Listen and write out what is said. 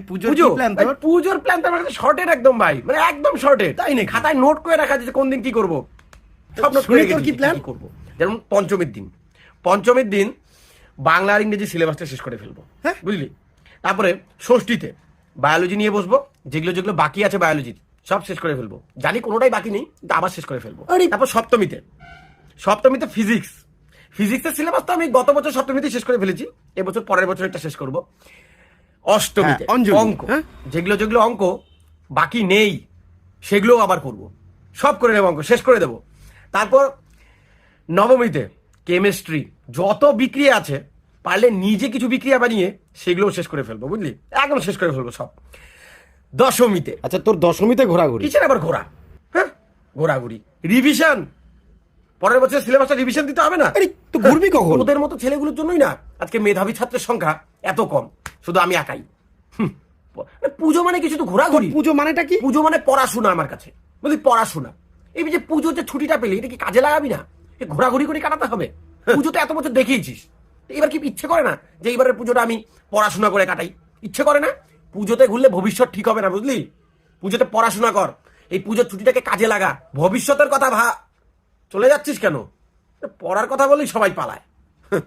পুজোর প্ল্যান তো আমার কাছে শর্টেড একদম ভাই, মানে একদম শর্টেড। তাই নেই, খাতায় নোট করে রাখা যে কোন দিন কি করবো, সব নোট করে কি প্ল্যান করবো। যেমন পঞ্চমীর দিন বাংলা আর ইংরেজি সিলেবাসটা শেষ করে ফেলবো, হ্যাঁ বুঝলি। তারপরে ষষ্ঠীতে বায়োলজি নিয়ে বসবো, যেগুলো যেগুলো বাকি আছে বায়োলজির সব শেষ করে ফেলবো, জানি কোনোটাই বাকি নেই কিন্তু আবার শেষ করে ফেলবো। তারপর সপ্তমীতে ফিজিক্সের সিলেবাস তো আমি গত বছর সপ্তমীতে শেষ করে ফেলেছি, এবছর পরের বছর এটা শেষ করবো। অষ্টমীতে অঙ্ক, যেগুলো যেগুলো অঙ্ক বাকি নেই সেগুলো আবার করব, সব করে নেবো, অঙ্ক শেষ করে দেবো। তারপর নবমীতে কেমিস্ট্রি, যত বিক্রিয়া আছে পারলে নিজে কিছু বিক্রিয়া বানিয়ে সেগুলোও শেষ করে ফেলবো, বুঝলি, একদম শেষ করে ফেলবো সব। দশমীতে, আচ্ছা তোর দশমীতে ঘোরাঘুরি, কিসের আবার ঘোরা, হ্যাঁ ঘোরাঘুরি, রিভিশন, পরের বছর সিলেবাসটা রিভিশন দিতে হবে না, তো ঘুরবি কখন? ওদের মতো ছেলেগুলোর জন্যই না আজকে মেধাবী ছাত্রের সংখ্যা এত কম, শুধু আমি একাই। পুজো মানে কিছু তো ঘোরাঘুরি। পুজো মানেটা কি? পুজো মানে পড়াশোনা আমার কাছে, বুঝলি, পড়াশোনা। এই যে পুজোর যে ছুটিটা পেলি, এটা কি কাজে লাগাবি না? ঘোরাঘুরি করে কাটাতে হবে। পুজো তো এত বছর দেখিয়েছিস, এবার কি ইচ্ছে করে না যে এইবারের পুজোটা আমি পড়াশোনা করে কাটাই? ইচ্ছে করে না? পুজোতে ঘুরলে ভবিষ্যৎ ঠিক হবে না, বুঝলি। পুজোতে পড়াশোনা কর, এই পুজোর ছুটিটাকে কাজে লাগা, ভবিষ্যতের কথা চলে যাচ্ছিস কেন? পড়ার কথা বলেই সবাই পালায়।